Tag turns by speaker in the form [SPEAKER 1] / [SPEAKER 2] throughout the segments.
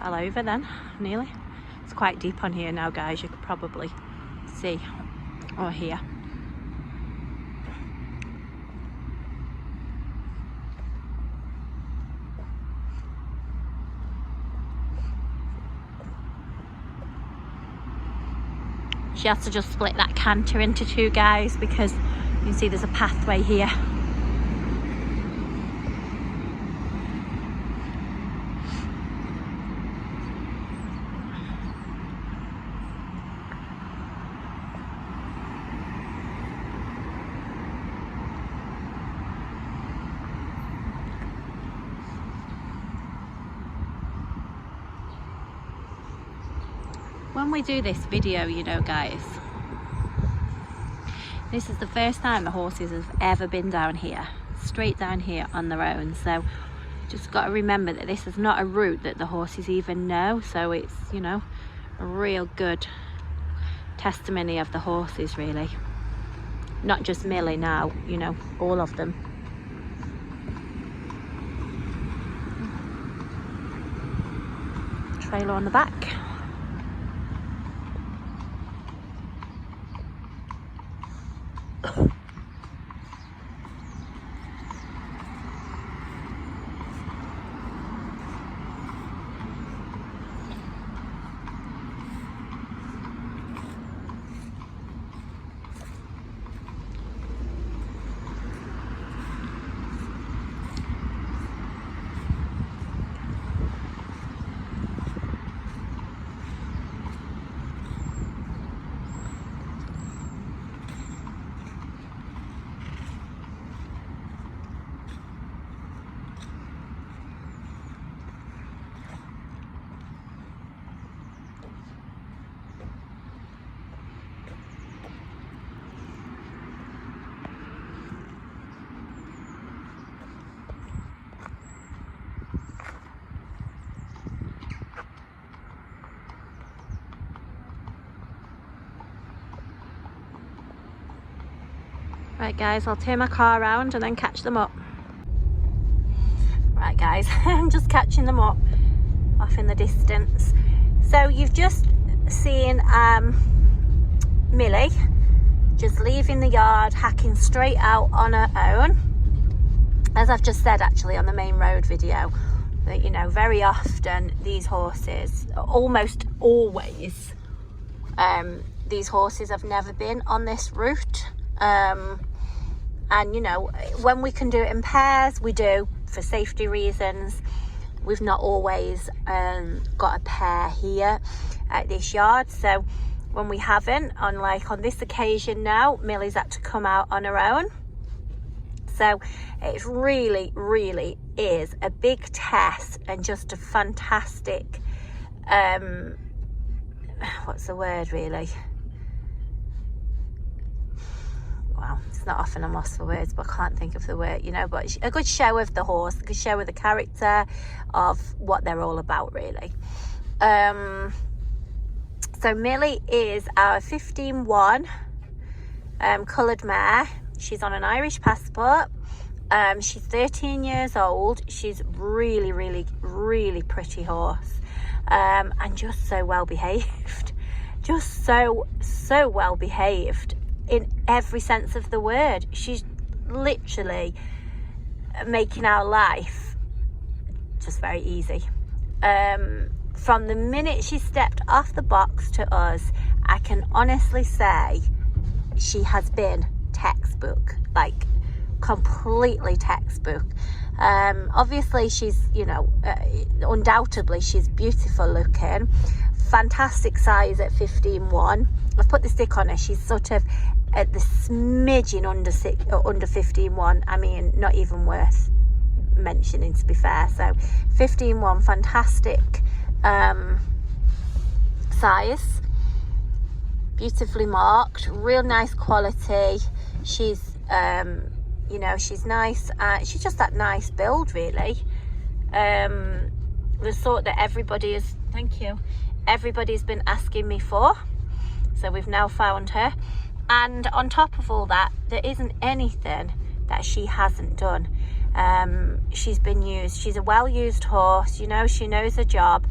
[SPEAKER 1] fell over then, nearly. It's quite deep on here now, guys. You could probably see or hear. She has to just split that canter into two, guys, because you can see there's a pathway here. When we do this video, you know, guys, this is the first time the horses have ever been down here, straight down here on their own. So just got to remember that this is not a route that the horses even know. So it's, you know, a real good testimony of the horses, really. Not just Millie now, you know, all of them. Trailer on the back. Right, guys, I'll turn my car around and then catch them up. Right, guys, I'm just catching them up off in the distance. So you've just seen Millie just leaving the yard, hacking straight out on her own. As I've just said, actually, on the main road video, that, you know, very often these horses, almost always, these horses have never been on this route. And, you know, when we can do it in pairs, we do, for safety reasons. We've not always got a pair here at this yard. So when we haven't, on this occasion now, Millie's had to come out on her own. So it really, really is a big test and just a fantastic, what's the word, really? Well, it's not often I'm lost for words, but I can't think of the word, you know, but a good show of the horse, a good show of the character of what they're all about, really. So Millie is our 15-1 coloured mare. She's on an Irish passport. She's 13 years old. She's really, really, really pretty horse, and just so well behaved. Just so well behaved in every sense of the word. She's literally making our life just very easy. From the minute she stepped off the box to us, I can honestly say she has been textbook, like completely textbook. Obviously she's, you know, undoubtedly she's beautiful looking, fantastic size at 15-1. I've put the stick on her. She's sort of at the smidgen under 15-1. I mean, not even worth mentioning, to be fair. So 15-1, fantastic size, beautifully marked, real nice quality. She's you know, she's nice. She's just that nice build, really. The sort that everybody's been asking me for. So we've now found her. And on top of all that, there isn't anything that she hasn't done. She's been used. She's a well-used horse, you know, she knows her job.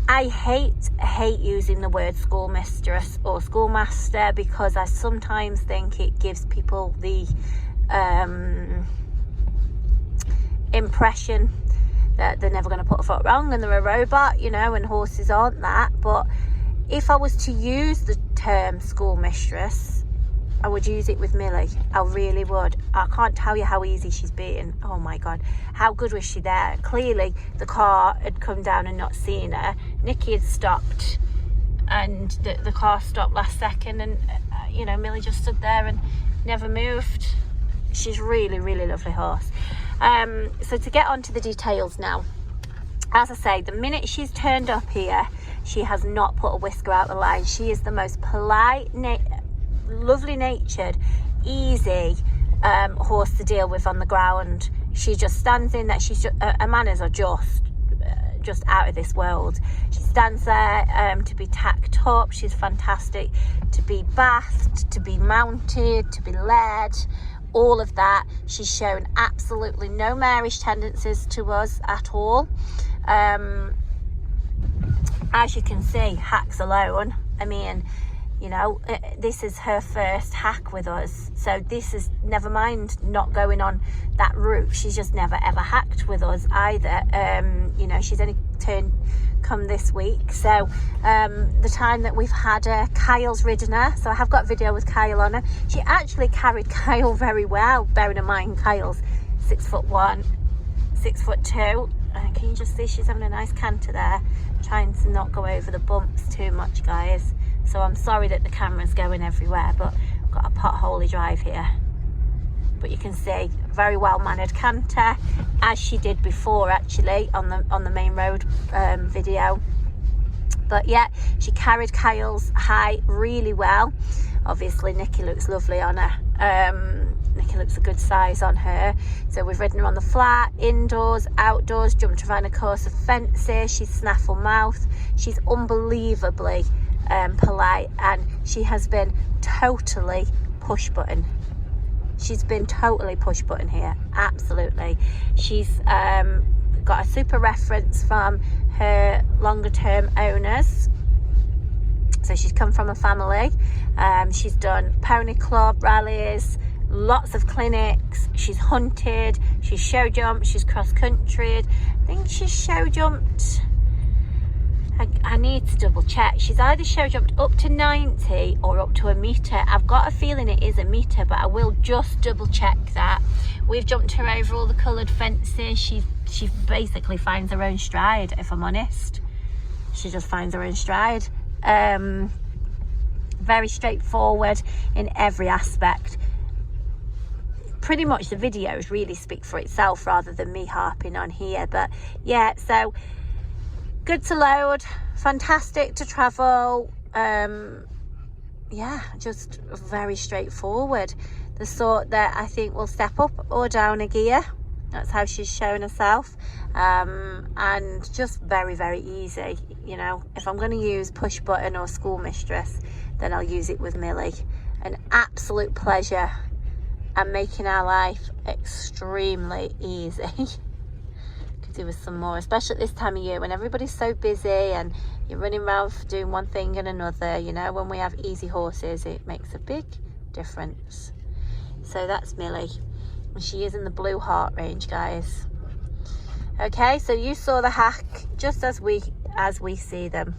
[SPEAKER 1] I hate using the word schoolmistress or schoolmaster, because I sometimes think it gives people the impression that they're never going to put a foot wrong and they're a robot, you know, and horses aren't that. But if I was to use the term schoolmistress, I would use it with Millie. I really would. I can't tell you how easy she's been. Oh my God, how good was she there? Clearly the car had come down and not seen her. Nikki had stopped, and the car stopped last second, and you know, Millie just stood there and never moved. She's really, really lovely horse. So to get on to the details now, as I say, the minute she's turned up here, she has not put a whisker out the line. She is the most polite, lovely natured, easy horse to deal with on the ground. She just stands in that. She's just, her manners are just out of this world. She stands there to be tacked up. She's fantastic to be bathed, to be mounted, to be led, all of that. She's shown absolutely no marish tendencies to us at all. As you can see, hacks alone, I mean, you know, this is her first hack with us, so this is, never mind not going on that route, she's just never ever hacked with us either. You know, she's only come this week, so the time that we've had her, Kyle's ridden her, so I have got a video with Kyle on her. She actually carried Kyle very well, bearing in mind Kyle's 6'1", 6'2". Can you just see she's having a nice canter there, trying to not go over the bumps too much, guys. So I'm sorry that the camera's going everywhere, but I've got a potholey drive here. But you can see very well mannered canter, as she did before actually on the main road video. But yeah, she carried Kyle's height really well. Obviously Nikki looks lovely on her. Nikki looks a good size on her. So we've ridden her on the flat, indoors, outdoors, jumped around a course of fences. She's snaffle mouth. She's unbelievably polite, and she has been totally push button. She's been totally push button here, absolutely. She's got a super reference from her longer term owners. So she's come from a family. She's done pony club rallies, lots of clinics. She's hunted, she's show jumped, she's cross country. I think she's show jumped, I need to double check. She's either show jumped up to 90 or up to a metre. I've got a feeling it is a metre, but I will just double check that. We've jumped her over all the coloured fences. She basically finds her own stride, if I'm honest. She just finds her own stride. Very straightforward in every aspect. Pretty much the videos really speak for itself rather than me harping on here. But yeah, so good to load, fantastic to travel. Yeah, just very straightforward. The sort that I think will step up or down a gear. That's how she's shown herself. And just very, very easy. You know, if I'm going to use push button or schoolmistress, then I'll use it with Millie. An absolute pleasure, and making our life extremely easy. Do with some more, especially at this time of year when everybody's so busy and you're running around doing one thing and another. You know, when we have easy horses, it makes a big difference. So that's Millie, and she is in the blue heart range, guys. Okay, so you saw the hack just as we see them.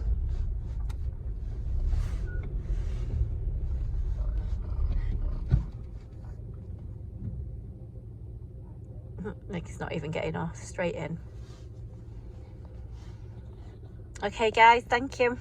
[SPEAKER 1] Nicky's not even getting off, straight in. Okay guys, thank you.